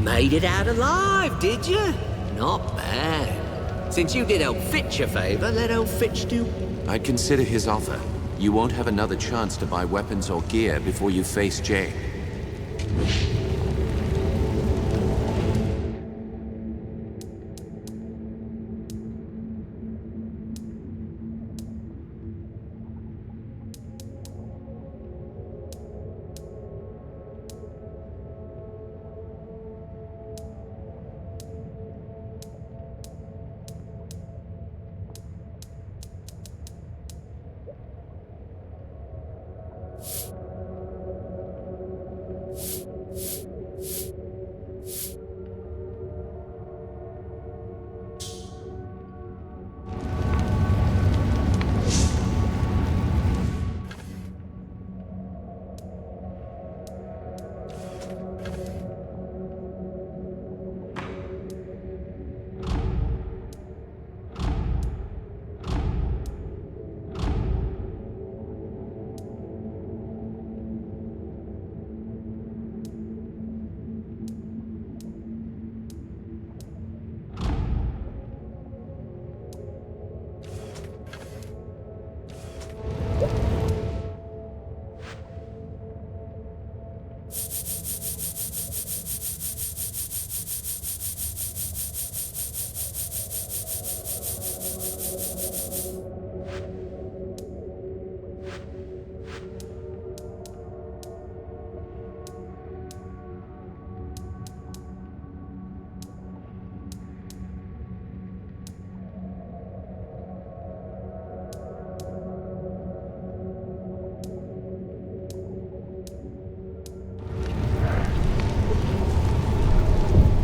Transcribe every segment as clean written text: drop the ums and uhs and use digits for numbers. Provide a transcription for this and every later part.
Made it out alive, did you? Not bad. Since you did old Fitch a favor, let old Fitch do. I'd consider his offer. You won't have another chance to buy weapons or gear before you face Jane.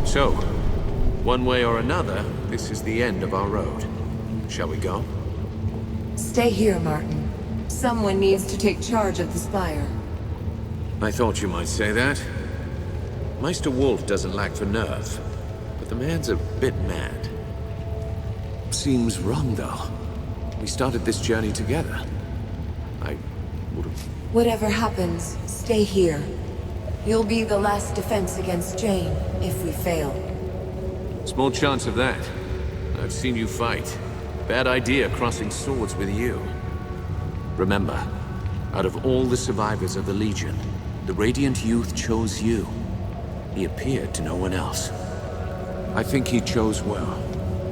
So, one way or another, this is the end of our road. Shall we go? Stay here, Martin. Someone needs to take charge of the spire. I thought you might say that. Meister Wolf doesn't lack for nerve, but the man's a bit mad. Seems wrong, though. We started this journey together. I would've... Whatever happens, stay here. You'll be the last defense against Jane, if we fail. Small chance of that. I've seen you fight. Bad idea crossing swords with you. Remember, out of all the survivors of the Legion, the Radiant Youth chose you. He appeared to no one else. I think he chose well,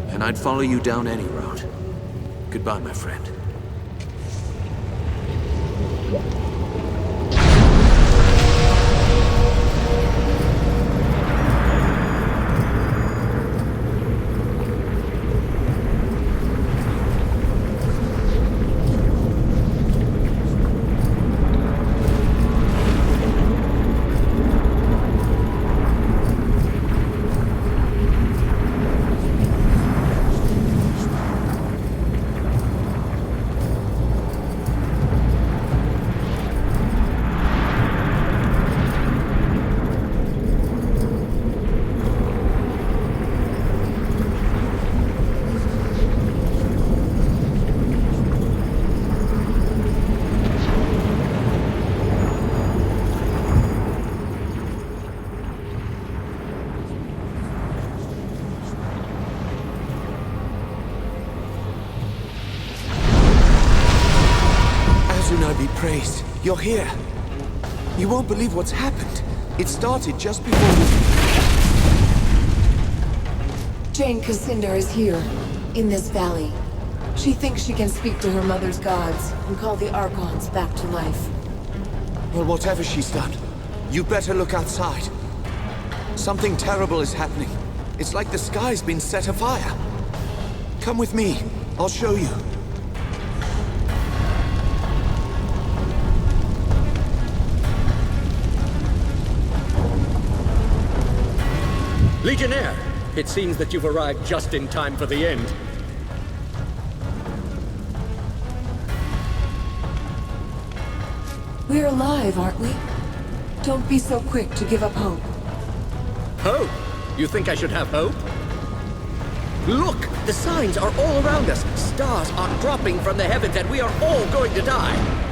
and I'd follow you down any road. Goodbye, my friend. Praised. You're here. You won't believe what's happened. It started just before we... Jane Cascinder is here, in this valley. She thinks she can speak to her mother's gods and call the Archons back to life. Well, whatever she's done, you better look outside. Something terrible is happening. It's like the sky's been set afire. Come with me. I'll show you. Legionnaire, it seems that you've arrived just in time for the end. We're alive, aren't we? Don't be so quick to give up hope. Hope? You think I should have hope? Look! The signs are all around us. Stars are dropping from the heavens and we are all going to die.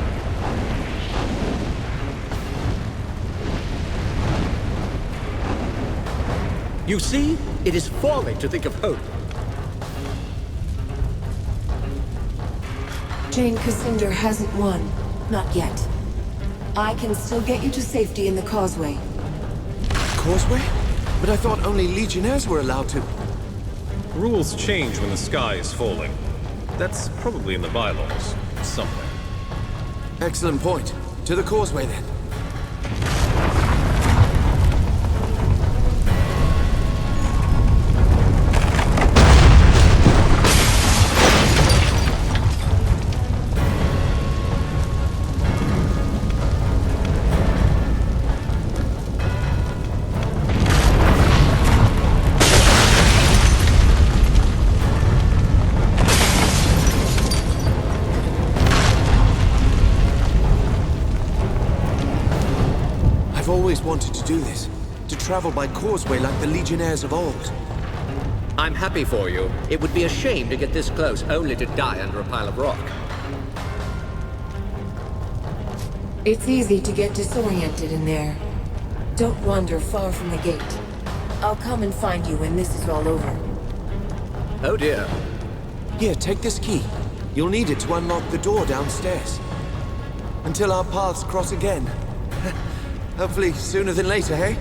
You see? It is folly to think of hope. Jane Cassinder hasn't won. Not yet. I can still get you to safety in the causeway. Causeway? But I thought only Legionnaires were allowed to. Rules change when the sky is falling. That's probably in the bylaws, somewhere. Excellent point. To the causeway, then. I've always wanted to do this. To travel by causeway like the Legionnaires of old. I'm happy for you. It would be a shame to get this close only to die under a pile of rock. It's easy to get disoriented in there. Don't wander far from the gate. I'll come and find you when this is all over. Oh dear. Here, take this key. You'll need it to unlock the door downstairs. Until our paths cross again. Hopefully sooner than later, hey?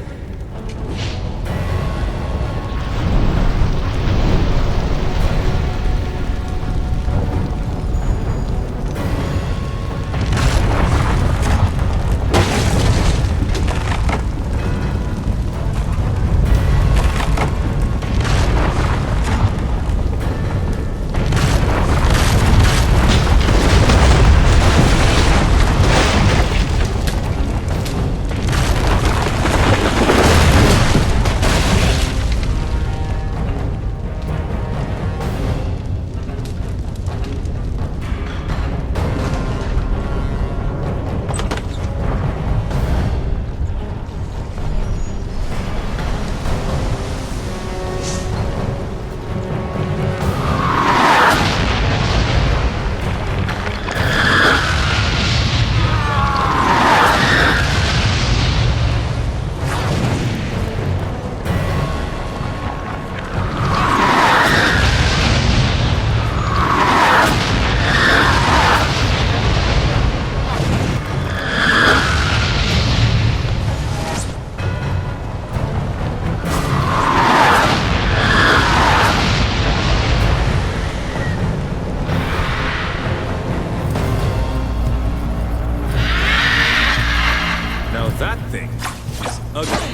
That thing is ugly.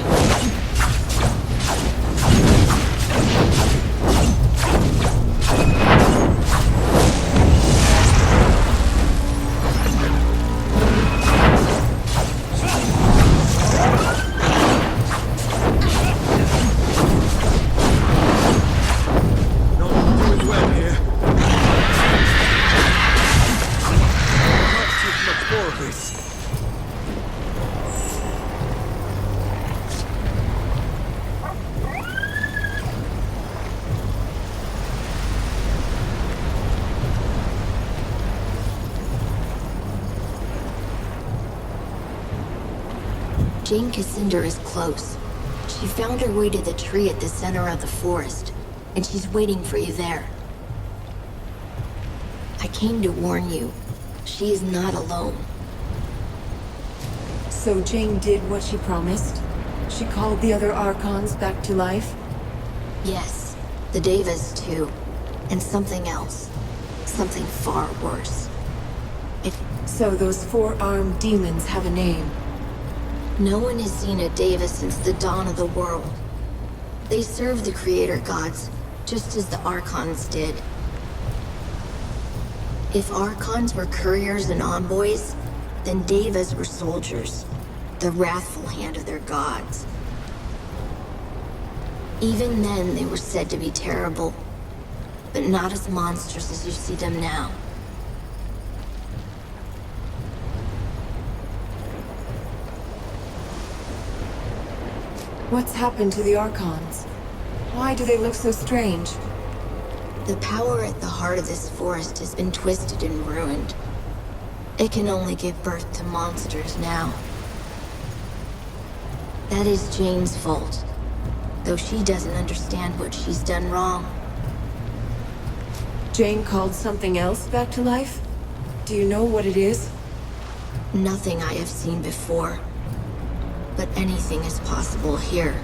Jane Cassinder is close. She found her way to the tree at the center of the forest, and she's waiting for you there. I came to warn you. She is not alone. So Jane did what she promised? She called the other Archons back to life? Yes, the Devas too. And something else. Something far worse. So those four-armed demons have a name. No one has seen a Deva since the dawn of the world. They serve the creator gods, just as the Archons did. If Archons were couriers and envoys, then Devas were soldiers, the wrathful hand of their gods. Even then, they were said to be terrible, but not as monstrous as you see them now. What's happened to the Archons? Why do they look so strange? The power at the heart of this forest has been twisted and ruined. It can only give birth to monsters now. That is Jane's fault. though she doesn't understand what she's done wrong. Jane called something else back to life? Do you know what it is? Nothing I have seen before. But anything is possible here.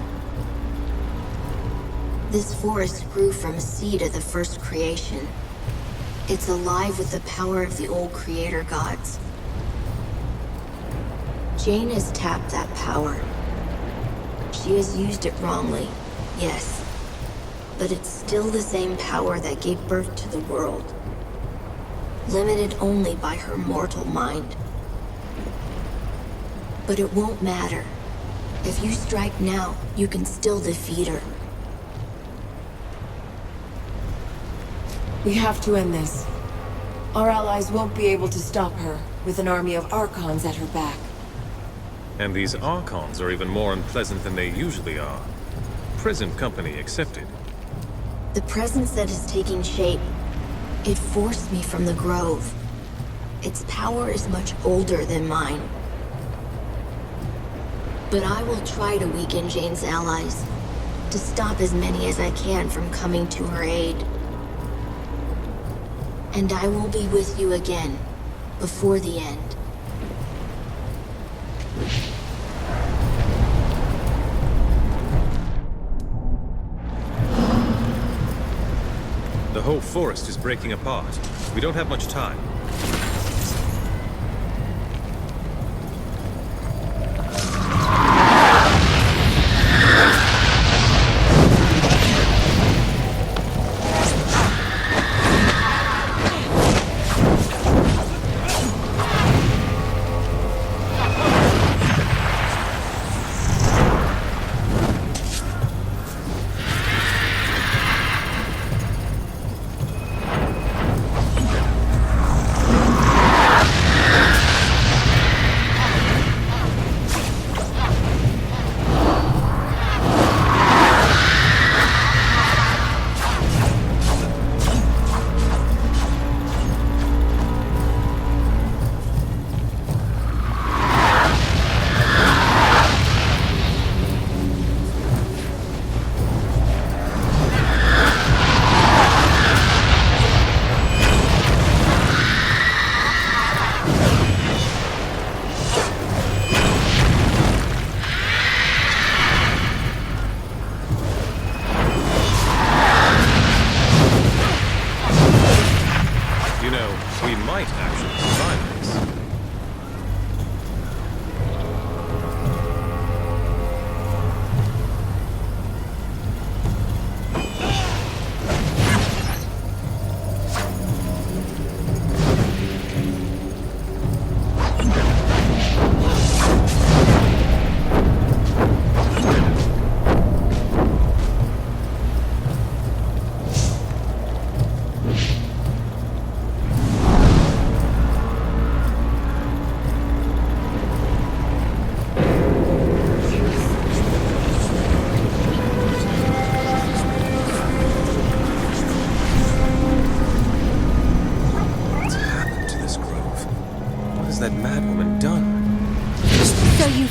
This forest grew from a seed of the first creation. It's alive with the power of the old creator gods. Jane has tapped that power. She has used it wrongly, yes. But it's still the same power that gave birth to the world. Limited only by her mortal mind. But it won't matter. If you strike now, you can still defeat her. We have to end this. Our allies won't be able to stop her, with an army of Archons at her back. And these Archons are even more unpleasant than they usually are. Present company accepted. The presence that is taking shape, it forced me from the Grove. Its power is much older than mine. But I will try to weaken Jane's allies, to stop as many as I can from coming to her aid. And I will be with you again, before the end. The whole forest is breaking apart. We don't have much time.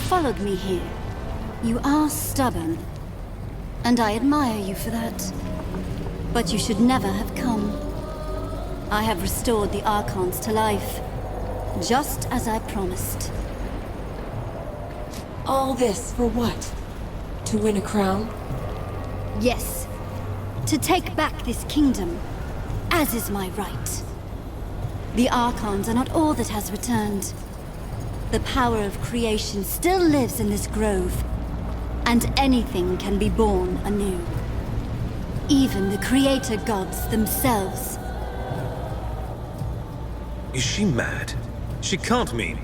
Followed me here. You are stubborn, and I admire you for that. But you should never have come. I have restored the Archons to life, just as I promised. All this for what? To win a crown? Yes. To take back this kingdom, as is my right. The Archons are not all that has returned. The power of creation still lives in this grove, and anything can be born anew. Even the creator gods themselves. Is she mad? She can't mean...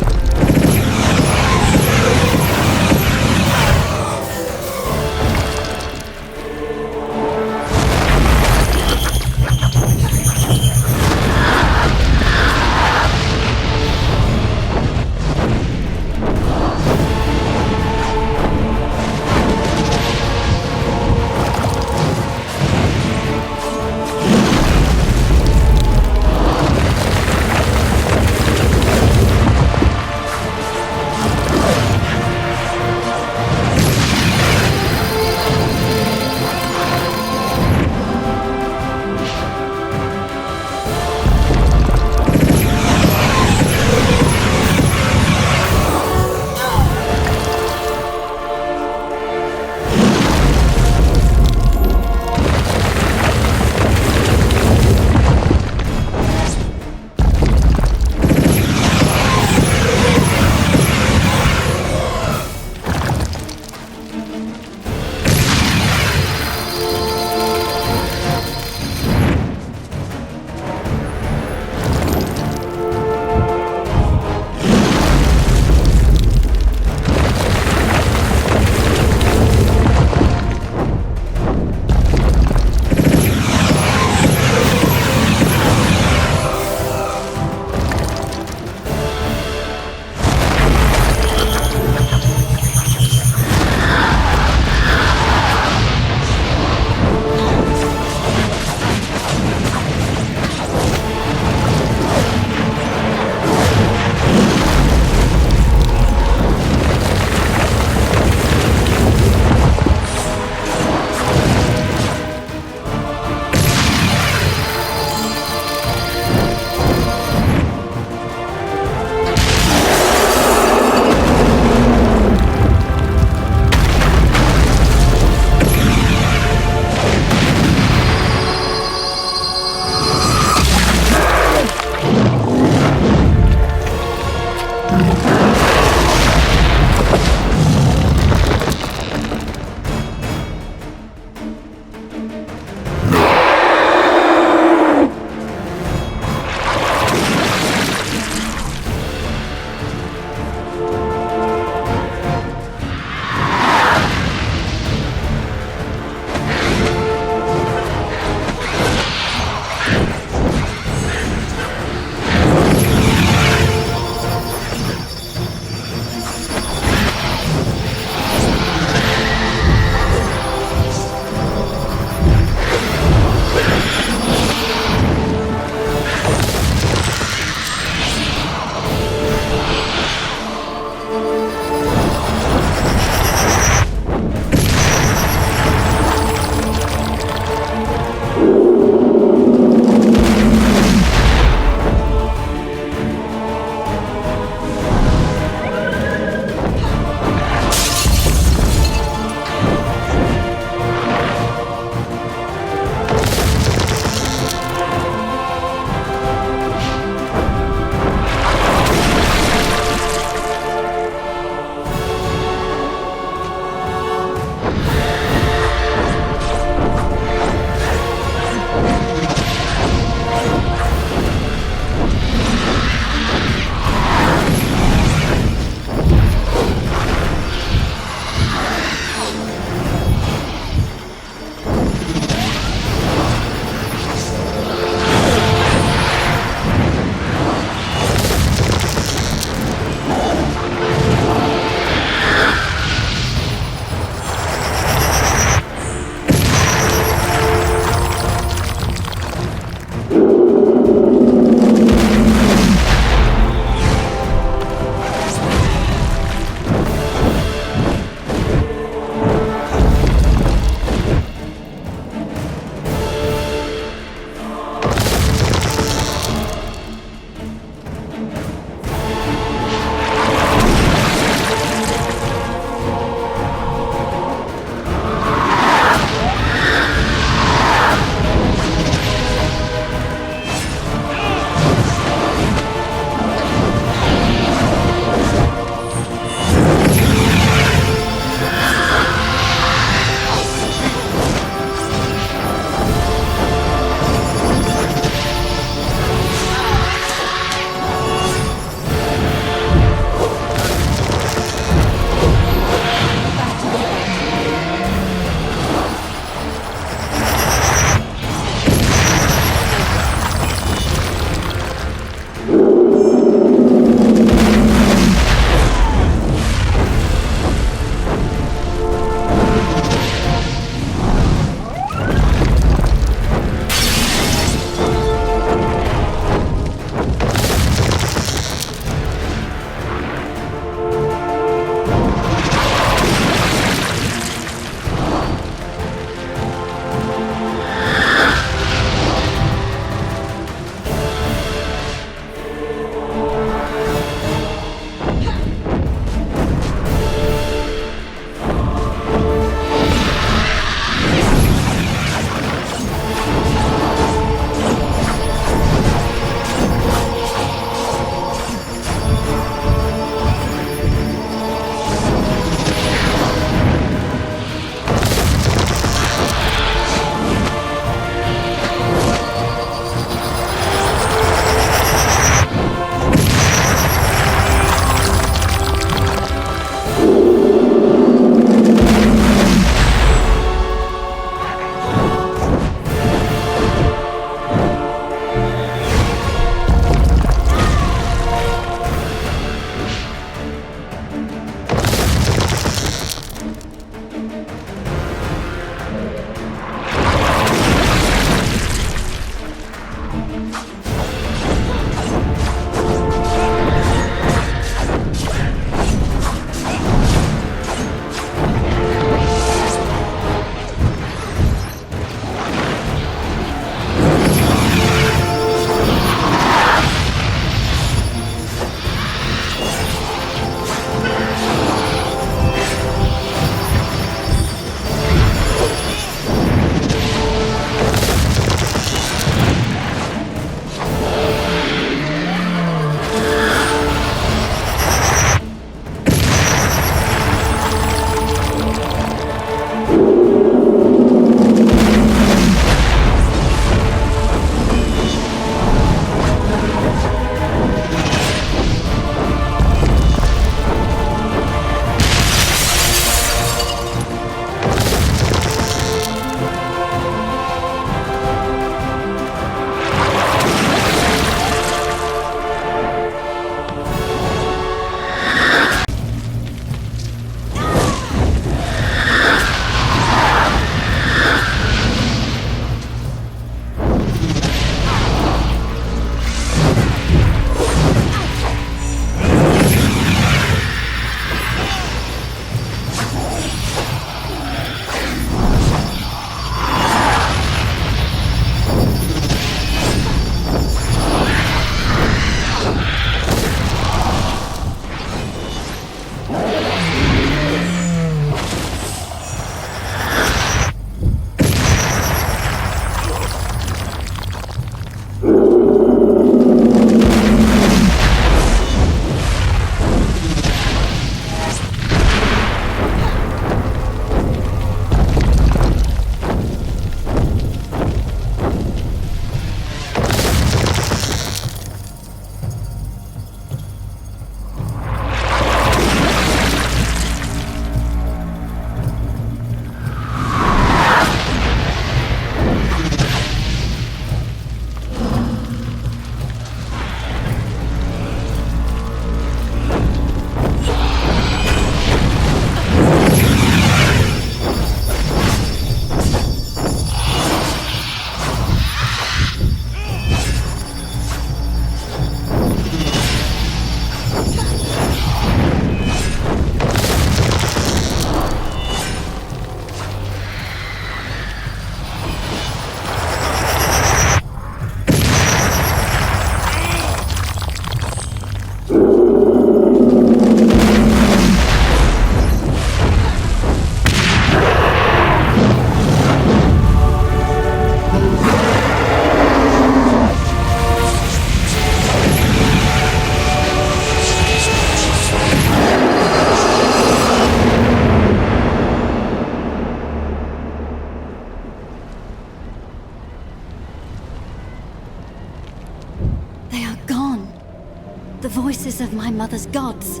voices of my mother's gods.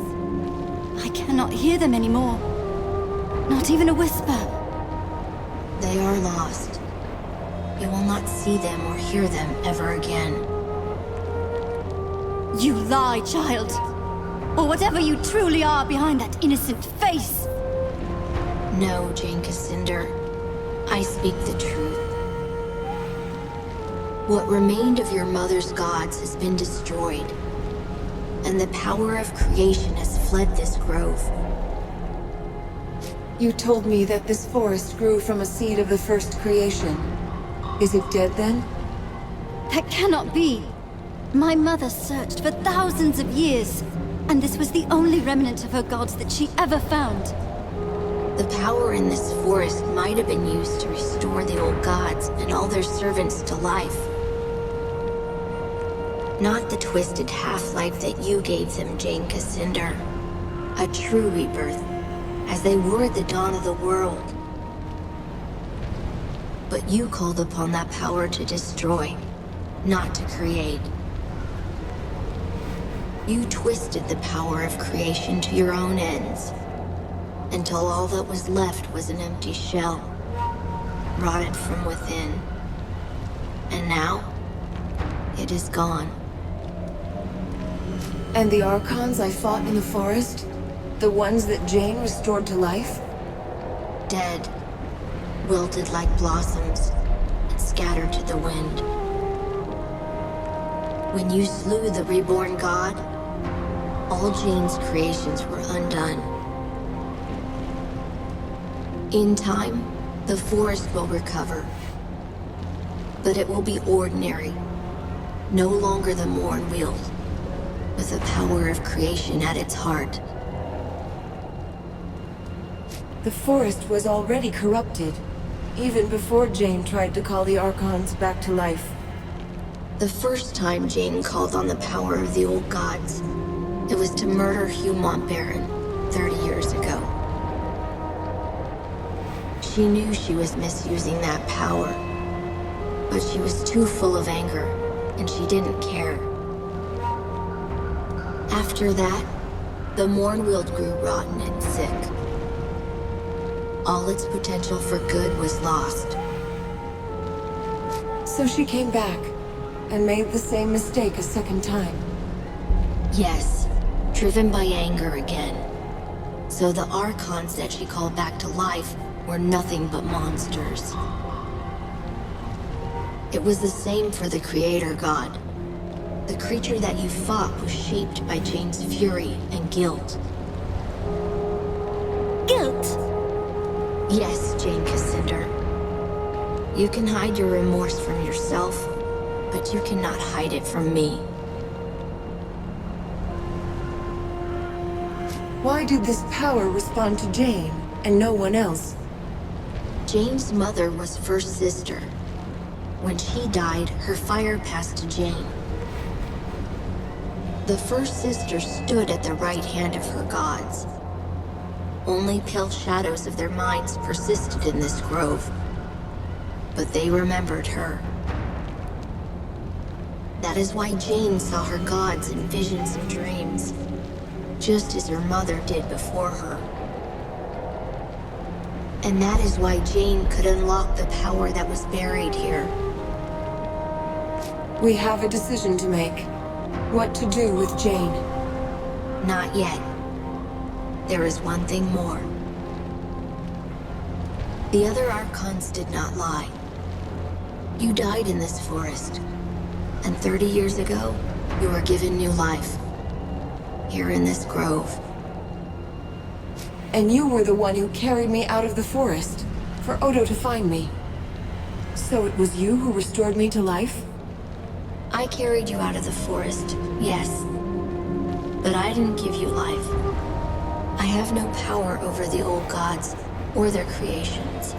I cannot hear them anymore. Not even a whisper. They are lost. You will not see them or hear them ever again. You lie, child. Or whatever you truly are behind that innocent face. No, Jane Cassinder. I speak the truth. What remained of your mother's gods has been destroyed, and the power of creation has fled this grove. You told me that this forest grew from a seed of the first creation. Is it dead then? That cannot be. My mother searched for thousands of years, and this was the only remnant of her gods that she ever found. The power in this forest might have been used to restore the old gods and all their servants to life. Not the twisted half-life that you gave them, Jane Cassinder. A true rebirth, as they were at the dawn of the world. But you called upon that power to destroy, not to create. You twisted the power of creation to your own ends, until all that was left was an empty shell, rotted from within. And now, it is gone. And the Archons I fought in the forest? The ones that Jane restored to life? Dead, wilted like blossoms, and scattered to the wind. When you slew the reborn god, all Jane's creations were undone. In time, the forest will recover. But it will be ordinary, no longer the Morn wield, with the power of creation at its heart. The forest was already corrupted, even before Jane tried to call the Archons back to life. The first time Jane called on the power of the old gods, it was to murder Hugh Montbaron 30 years ago. She knew she was misusing that power, but she was too full of anger, and she didn't care. After that, the Mornwield grew rotten and sick. All its potential for good was lost. So she came back, and made the same mistake a second time. Yes, driven by anger again. So the Archons that she called back to life were nothing but monsters. It was the same for the Creator God. The creature that you fought was shaped by Jane's fury and guilt. Guilt? Yes, Jane Cassinder. You can hide your remorse from yourself, but you cannot hide it from me. Why did this power respond to Jane, and no one else? Jane's mother was first sister. When she died, her fire passed to Jane. The first sister stood at the right hand of her gods. Only pale shadows of their minds persisted in this grove, but they remembered her. That is why Jane saw her gods in visions and dreams, just as her mother did before her. And that is why Jane could unlock the power that was buried here. We have a decision to make. What to do with Jane. Not yet. There is one thing more. The other Archons did not lie. You died in this forest, and 30 years ago, you were given new life. Here in this grove. And you were the one who carried me out of the forest, for Odo to find me. So it was you who restored me to life? I carried you out of the forest, yes. But I didn't give you life. I have no power over the old gods, or their creations.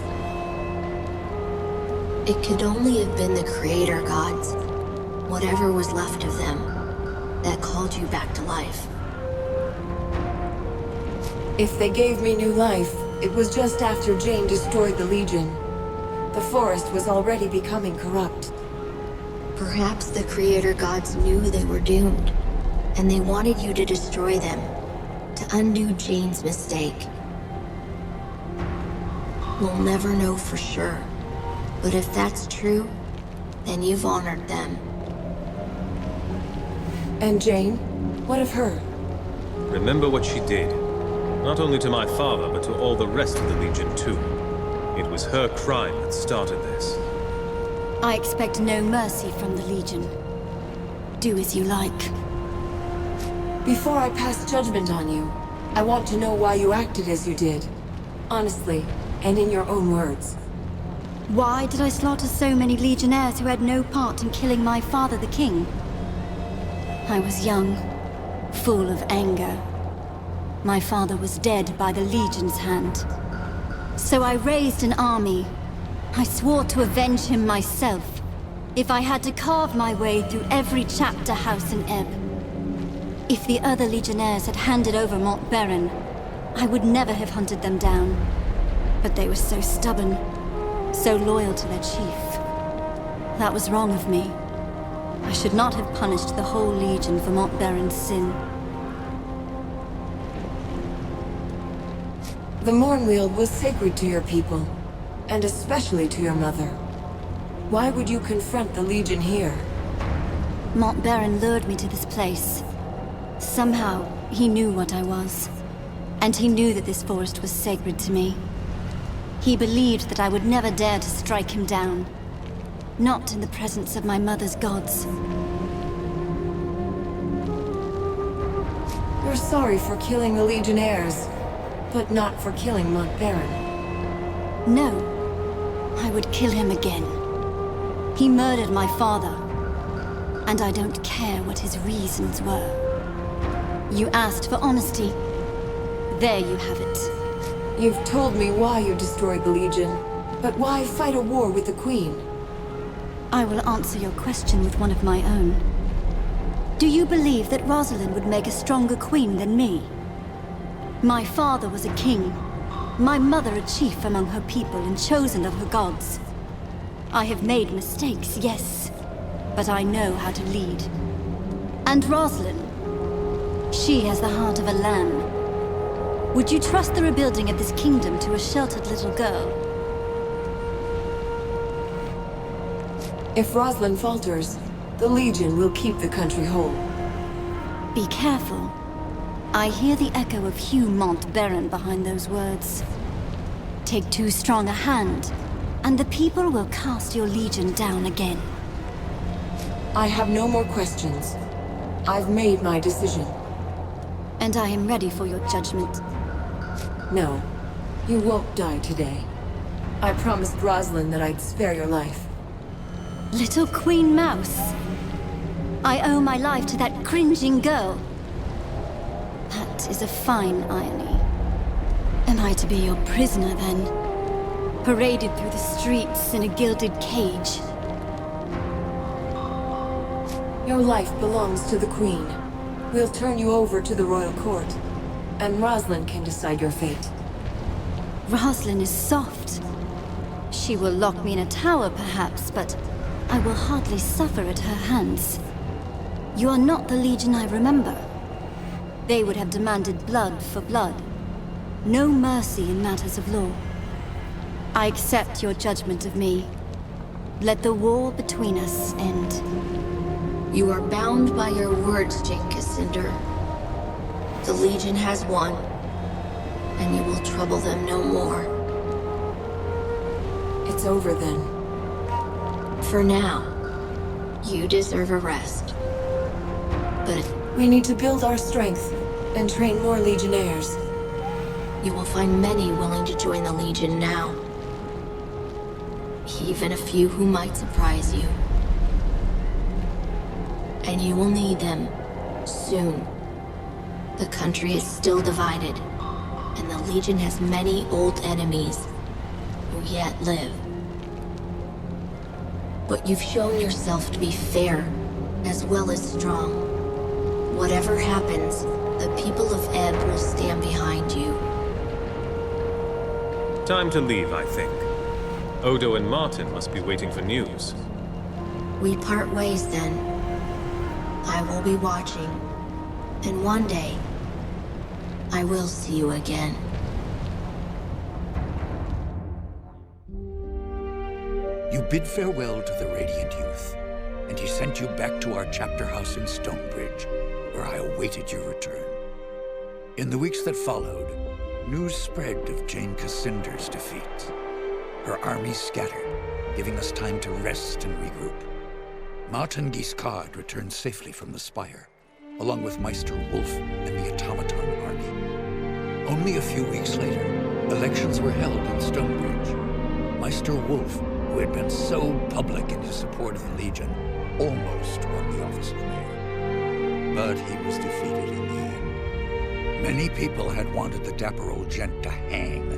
It could only have been the Creator gods, whatever was left of them, that called you back to life. If they gave me new life, it was just after Jane destroyed the Legion. The forest was already becoming corrupt. Perhaps the Creator gods knew they were doomed, And they wanted you to destroy them, to undo Jane's mistake. We'll never know for sure, but if that's true, then you've honored them. And Jane? What of her? Remember what she did. Not only to my father, but to all the rest of the Legion too. It was her crime that started this. I expect no mercy from the Legion. Do as you like. Before I pass judgment on you, I want to know why you acted as you did. Honestly, and in your own words. Why did I slaughter so many Legionnaires who had no part in killing my father, the king? I was young, full of anger. My father was dead by the Legion's hand. So I raised an army. I swore to avenge him myself, if I had to carve my way through every chapter house in Ebb. If the other Legionnaires had handed over Mont Baron, I would never have hunted them down. But they were so stubborn, so loyal to their chief. That was wrong of me. I should not have punished the whole Legion for Mont Baron's sin. The Mornweald was sacred to your people, and especially to your mother. Why would you confront the Legion here? Mont Baron lured me to this place. Somehow, he knew what I was. And he knew that this forest was sacred to me. He believed that I would never dare to strike him down. Not in the presence of my mother's gods. You're sorry for killing the Legionnaires, but not for killing Mont Baron. No. I would kill him again. He murdered my father. And I don't care what his reasons were. You asked for honesty. There you have it. You've told me why you destroyed the Legion, but why fight a war with the Queen? I will answer your question with one of my own. Do you believe that Rosalind would make a stronger queen than me? My father was a king, my mother a chief among her people and chosen of her gods. I have made mistakes, yes, but I know how to lead. And Rosalind, she has the heart of a lamb. Would you trust the rebuilding of this kingdom to a sheltered little girl? If Rosalind falters, the Legion will keep the country whole. Be careful. I hear the echo of Hugh Mont Baron behind those words. Take too strong a hand, and the people will cast your Legion down again. I have no more questions. I've made my decision. And I am ready for your judgment. No, you won't die today. I promised Rosalind that I'd spare your life. Little Queen Mouse. I owe my life to that cringing girl. That is a fine irony. Am I to be your prisoner, then? Paraded through the streets in a gilded cage? Your life belongs to the Queen. We'll turn you over to the royal court, and Rosalind can decide your fate. Rosalind is soft. She will lock me in a tower, perhaps, but I will hardly suffer at her hands. You are not the Legion I remember. They would have demanded blood for blood. No mercy in matters of law. I accept your judgment of me. Let the war between us end. You are bound by your words, Jane Cassandra. The Legion has won, and you will trouble them no more. It's over then. For now, you deserve a rest. But we need to build our strength and train more Legionnaires. You will find many willing to join the Legion now. Even a few who might surprise you. And you will need them soon. The country is still divided, and the Legion has many old enemies who yet live. But you've shown yourself to be fair, as well as strong. Whatever happens, the people of Ebb will stand behind you. Time to leave, I think. Odo and Martin must be waiting for news. We part ways then. I will be watching, And one day, I will see you again. You bid farewell to the Radiant Youth, and he sent you back to our chapter house in Stonebridge, where I awaited your return. In the weeks that followed, news spread of Jane Cassinder's defeat. Her army scattered, giving us time to rest and regroup. Martin Guiscard returned safely from the Spire, along with Meister Wolf and the Automaton army. Only a few weeks later, elections were held in Stonebridge. Meister Wolf, who had been so public in his support of the Legion, almost won the office of mayor. But he was defeated in the end. Many people had wanted the dapper old gent to hang.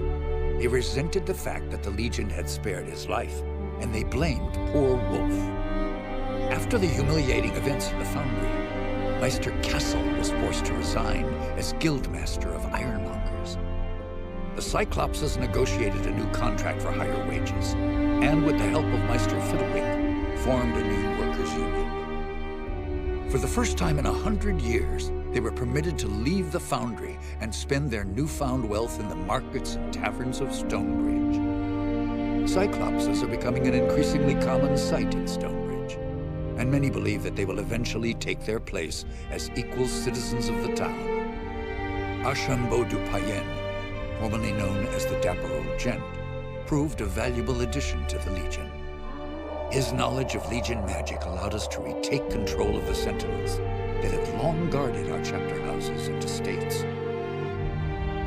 They resented the fact that the Legion had spared his life, and they blamed poor Wolf. After the humiliating events in the Foundry, Meister Castle was forced to resign as Guildmaster of Ironmongers. The Cyclopses negotiated a new contract for higher wages, and with the help of Meister Fiddlewick, formed a new workers' union. For the first time in 100 years, they were permitted to leave the Foundry and spend their newfound wealth in the markets and taverns of Stonebridge. Cyclopses are becoming an increasingly common sight in Stonebridge, and many believe that they will eventually take their place as equal citizens of the town. Archambault du Payen, formerly known as the Dapper Old Gent, proved a valuable addition to the Legion. His knowledge of Legion magic allowed us to retake control of the Sentinels that had long guarded our chapter houses and estates.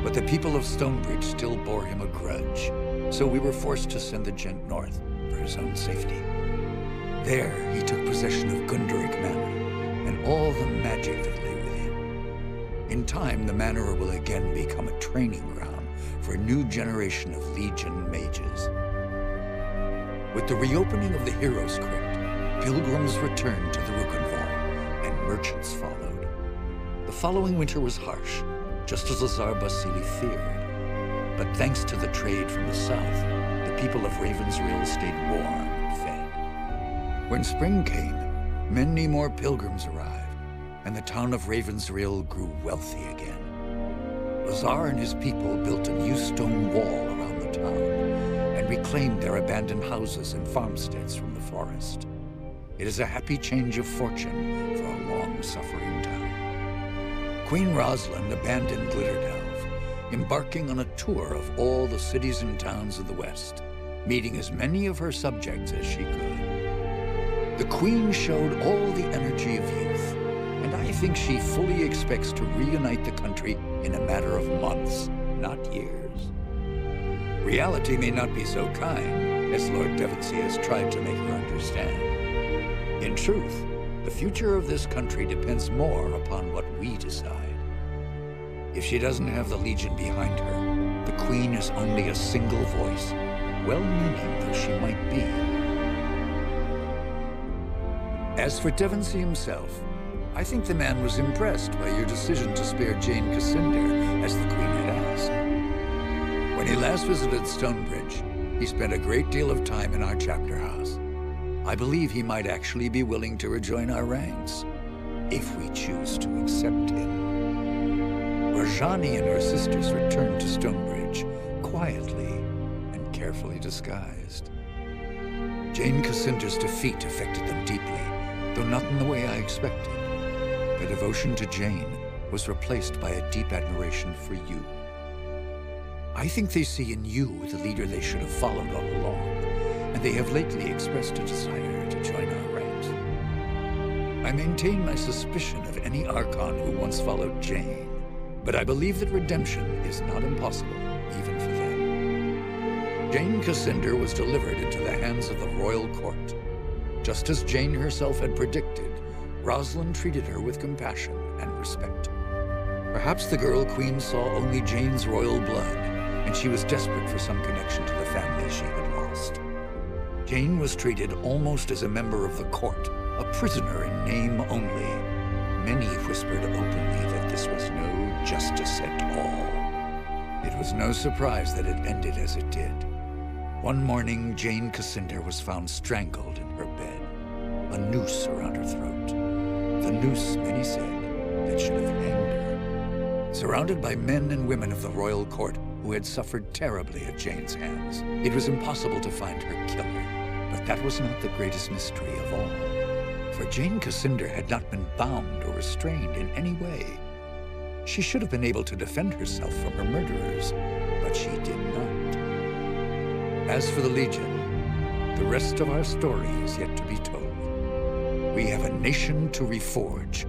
But the people of Stonebridge still bore him a grudge, so we were forced to send the Gent north for his own safety. There, he took possession of Gunderic Manor and all the magic that lay within. In time, the manor will again become a training ground for a new generation of Legion mages. With the reopening of the Heroes Crypt, pilgrims returned to the Rukenval, and merchants followed. The following winter was harsh, just as Lazar Basili feared. But thanks to the trade from the south, the people of Ravensrill stayed warm and fed. When spring came, many more pilgrims arrived, and the town of Ravensrill grew wealthy again. Lazar and his people built a new stone wall around the town, and reclaimed their abandoned houses and farmsteads from the forest. It is a happy change of fortune for a long-suffering town. Queen Rosalind abandoned Glitterdelve, embarking on a tour of all the cities and towns of the West, meeting as many of her subjects as she could. The Queen showed all the energy of youth, and I think she fully expects to reunite the country in a matter of months, not years. Reality may not be so kind, as Lord Devonsey has tried to make her understand. In truth, the future of this country depends more upon what we decide. If she doesn't have the Legion behind her, the Queen is only a single voice, well-meaning though she might be. As for Devonsey himself, I think the man was impressed by your decision to spare Jane Cassinder, as the Queen had asked. When he last visited Stonebridge, he spent a great deal of time in our chapter house. I believe he might actually be willing to rejoin our ranks, if we choose to accept him. Rajani and her sisters returned to Stonebridge, quietly and carefully disguised. Jane Cassinder's defeat affected them deeply, though not in the way I expected. Their devotion to Jane was replaced by a deep admiration for you. I think they see in you the leader they should have followed all along, and they have lately expressed a desire to join our ranks. I maintain my suspicion of any Archon who once followed Jane, but I believe that redemption is not impossible, even for them. Jane Cassinder was delivered into the hands of the royal court. Just as Jane herself had predicted, Rosalind treated her with compassion and respect. Perhaps the girl queen saw only Jane's royal blood, and she was desperate for some connection to the family she had lost. Jane was treated almost as a member of the court, a prisoner in name only. Many whispered openly that this was no justice at all. It was no surprise that it ended as it did. One morning, Jane Cassinder was found strangled in her bed, a noose around her throat. The noose, many said, that should have hanged her. Surrounded by men and women of the royal court who had suffered terribly at Jane's hands, it was impossible to find her killer. But that was not the greatest mystery of all. For Jane Cassinder had not been bound or restrained in any way. She should have been able to defend herself from her murderers, but she did not. As for the Legion, the rest of our story is yet to be told. We have a nation to reforge,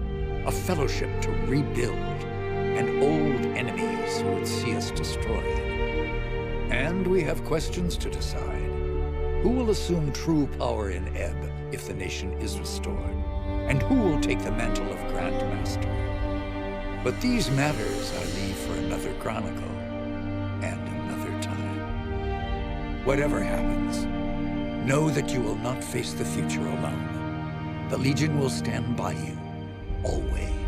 a fellowship to rebuild, and old enemies who would see us destroyed. And we have questions to decide. Who will assume true power in Ebb if the nation is restored? And who will take the mantle of Grand Master? But these matters I leave for another chronicle and another time. Whatever happens, know that you will not face the future alone. The Legion will stand by you, always.